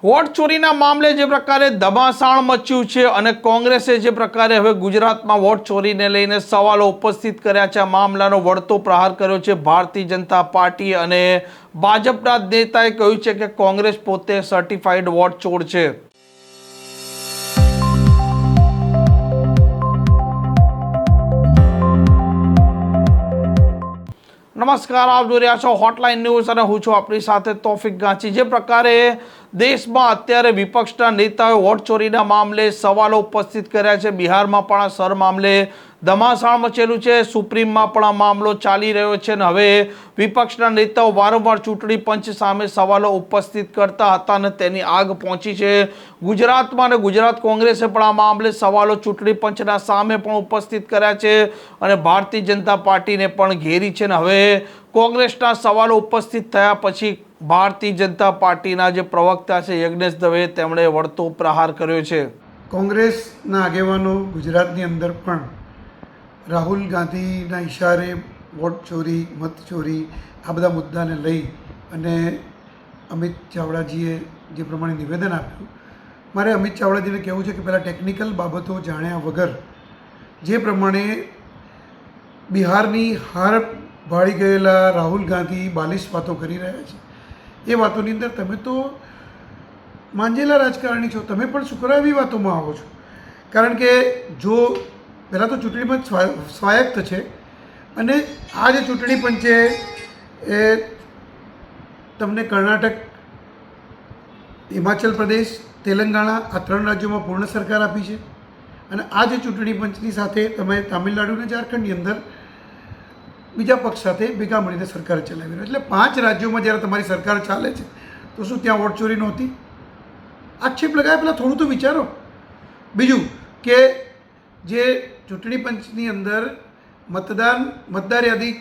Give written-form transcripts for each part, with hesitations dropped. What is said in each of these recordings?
Vote ચોરીના મામલે જે પ્રકારે ધમાસાણ મચ્યું છે અને કોંગ્રેસે જે પ્રકારે હવે ગુજરાતમાં વોટ ચોરીને લઈને સવાલો ઉપસ્થિત કર્યા છે, આ મામલાનો વળતો પ્રહાર કર્યો છે ભારતીય જનતા પાર્ટી અને ભાજપના નેતાએ કહ્યું છે કે કોંગ્રેસ પોતે સર્ટિફાઈડ વોટ ચોર છે। નમસ્કાર, આપ જોઈ રહ્યા છો હોટલાઇન ન્યૂઝ અને હું છું આપણી સાથે તોફિક ગાંચી। જે પ્રકારે દેશમાં અત્યારે વિપક્ષના નેતાઓએ વોટ ચોરીના મામલે સવાલો ઉપસ્થિત કર્યા છે, બિહારમાં પણ આ સર મામલે ધમાસાણ મચેલું છે, સુપ્રીમમાં પણ આ મામલો ચાલી રહ્યો છે અને હવે વિપક્ષના નેતાઓ વારંવાર ચૂંટણી પંચ સામે સવાલો ઉપસ્થિત કરતા હતા અને તેની આગ પહોંચી છે ગુજરાતમાં અને ગુજરાત કોંગ્રેસે પણ આ મામલે સવાલો ચૂંટણી પંચના સામે પણ ઉપસ્થિત કર્યા છે અને ભારતીય જનતા પાર્ટીને પણ ઘેરી છે અને હવે કોંગ્રેસના સવાલો ઉપસ્થિત થયા પછી ભારતીય જનતા પાર્ટીના જે પ્રવક્તા છે યજ્ઞેશ દવે તેમણે વળતો પ્રહાર કર્યો છે। કોંગ્રેસના આગેવાનો ગુજરાતની અંદર પણ રાહુલ ગાંધીના ઇશારે વોટ ચોરી, મત ચોરી આ બધા મુદ્દાને લઈ અને અમિત ચાવડાજીએ જે પ્રમાણે નિવેદન આપ્યું, મારે અમિત ચાવડાજીને કહેવું છે કે પહેલાં ટેકનિકલ બાબતો જાણ્યા વગર જે પ્રમાણે બિહારની હાર ભાળી ગયેલા રાહુલ ગાંધી બાલિશ વાતો કરી રહ્યા છે, એ વાતોની અંદર તમે તો માંજેલા રાજકારણી છો, તમે પણ શુક્રવારી વાતોમાં આવો છો। કારણ કે જો પહેલાં તો ચૂંટણી પંચ સ્વાયત્ત છે અને આ જે ચૂંટણી પંચે એ તમને કર્ણાટક, હિમાચલ પ્રદેશ, તેલંગાણા આ 3 રાજ્યોમાં પૂર્ણ સરકાર આપી છે અને આ જે ચૂંટણી પંચની સાથે તમે તામિલનાડુ અને ઝારખંડની અંદર બીજા પક્ષ સાથે ભેગા મળીને સરકાર ચલાવી રહ્યો, એટલે 5 રાજ્યોમાં જ્યારે તમારી સરકાર ચાલે છે તો શું ત્યાં વોટ ચોરી નહોતી? આક્ષેપ લગાવ્યા પહેલાં થોડું તો વિચારો। બીજું કે જે ચૂંટણી પંચની અંદર મતદાર યાદી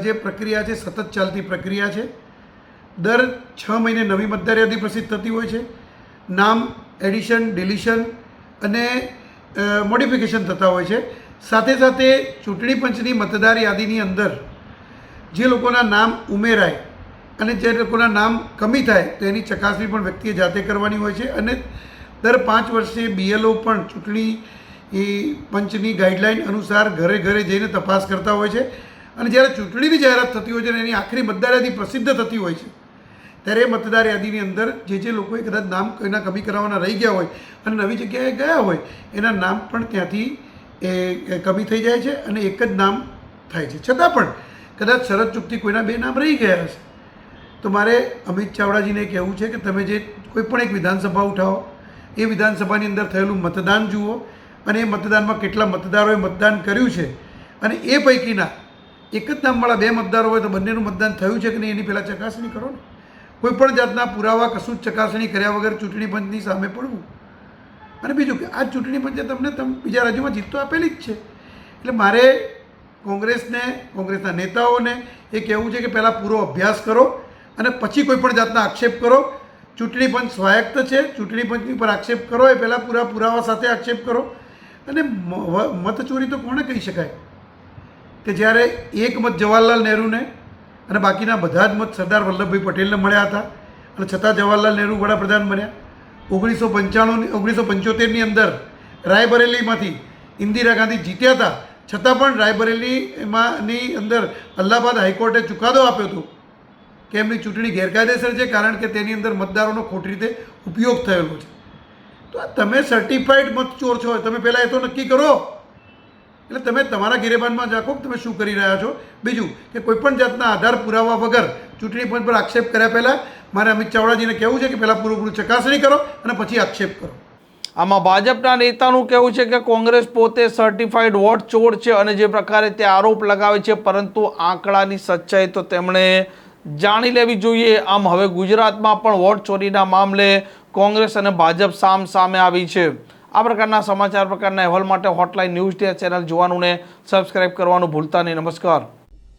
જે પ્રક્રિયા છે સતત ચાલતી પ્રક્રિયા છે, દર 6 મહિને નવી મતદાર યાદી પ્રસિદ્ધ થતી હોય છે, નામ એડિશન, ડિલિશન અને મોડિફિકેશન થતા હોય છે। સાથે સાથે ચૂંટણી પંચની મતદાર યાદીની અંદર જે લોકોના નામ ઉમેરાય અને જે લોકોના નામ કમી થાય તો એની ચકાસણી પણ વ્યક્તિએ જાતે કરવાની હોય છે અને દર 5 વર્ષે BLO પણ ચૂંટણી પંચની ગાઈડલાઇન અનુસાર ઘરે ઘરે જઈને તપાસ કરતા હોય છે અને જ્યારે ચૂંટણીની જાહેરાત થતી હોય છે અને એની આખરી મતદાર યાદી પ્રસિદ્ધ થતી હોય છે ત્યારે મતદાર યાદીની અંદર જે લોકોએ કદાચ નામ કોઈના કમી કરાવવાના રહી ગયા હોય અને નવી જગ્યાએ ગયા હોય એના નામ પણ ત્યાંથી એ કમી થઈ જાય છે અને એક જ નામ થાય છે। છતાં પણ કદાચ શરત ચૂકથી કોઈના 2 નામ રહી ગયા હશે તો મારે અમિત ચાવડાજીને કહેવું છે કે તમે જે કોઈ પણ એક વિધાનસભા ઉઠાવો, એ વિધાનસભાની અંદર થયેલું મતદાન જુઓ અને એ મતદાનમાં કેટલા મતદારોએ મતદાન કર્યું છે અને એ પૈકીના એક જ નામવાળા 2 મતદારો હોય તો બંનેનું મતદાન થયું છે કે નહીં એની પહેલાં ચકાસણી કરો ને। કોઈપણ જાતના પુરાવા કશું જ ચકાસણી કર્યા વગર ચૂંટણી પંચની સામે પડવું। અને બીજું કે આ ચૂંટણી પંચે તમને બીજા રાજ્યોમાં જીત તો આપેલી જ છે, એટલે મારે કોંગ્રેસના નેતાઓને એ કહેવું છે કે પહેલાં પૂરો અભ્યાસ કરો અને પછી કોઈપણ જાતના આક્ષેપ કરો। ચૂંટણી પંચ સ્વાયત્ત છે, ચૂંટણી પંચની પર આક્ષેપ કરો એ પહેલાં પૂરા પુરાવા સાથે આક્ષેપ કરો। અને મતચોરી તો કોને કહી શકાય કે જ્યારે એક મત જવાહરલાલ નહેરુને અને બાકીના બધા જ મત સરદાર વલ્લભભાઈ પટેલને મળ્યા હતા અને છતાં જવાહરલાલ નહેરુ વડાપ્રધાન બન્યા। 1975ની અંદર રાયબરેલીમાંથી ઇન્દિરા ગાંધી જીત્યા હતા, છતાં પણ રાયબરેલીની અંદર અલ્હાબાદ હાઈકોર્ટે ચુકાદો આપ્યો હતો કે એમની ચૂંટણી ગેરકાયદેસર છે કારણ કે તેની અંદર મતદારોનો ખોટી રીતે ઉપયોગ થયેલો છે। તો આ તમે સર્ટિફાઈડ મત ચોર છો, તમે પહેલાં એ તો નક્કી કરો। એટલે તમે તમારા ગિરેબાનમાં જાખો કે તમે શું કરી રહ્યા છો। બીજું કે કોઈપણ જાતના આધાર પુરાવા વગર ચૂંટણી પંચ પર આક્ષેપ કર્યા પહેલાં મારે અમિત ચાવડાજીને કહેવું છે કે પહેલાં પૂરેપૂરું ચકાસણી કરો અને પછી આક્ષેપ કરો। આમાં ભાજપના નેતાનું કહેવું છે કે કોંગ્રેસ પોતે સર્ટિફાઈડ વોટ ચોર છે અને જે પ્રકારે તે આરોપ લગાવે છે, પરંતુ આંકડાની સચ્ચાઈ તો તેમણે જાણી લેવી જોઈએ। આમ હવે ગુજરાતમાં પણ વોટ ચોરીના મામલે કોંગ્રેસ અને ભાજપ સામે આવી છે। આ પ્રકારના સમાચાર, પ્રકારના અહેવાલ માટે હોટલાઇન ન્યૂઝ ડે ચેનલ જોવાનું ને સબસ્ક્રાઇબ કરવાનું ભૂલતા નહીં। નમસ્કાર।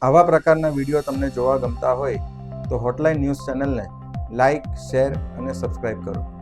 આવા પ્રકારના વિડીયો તમને જોવા ગમતા હોય તો હોટલાઇન ન્યૂઝ ચેનલને લાઇક, શેર અને સબસ્ક્રાઇબ કરો।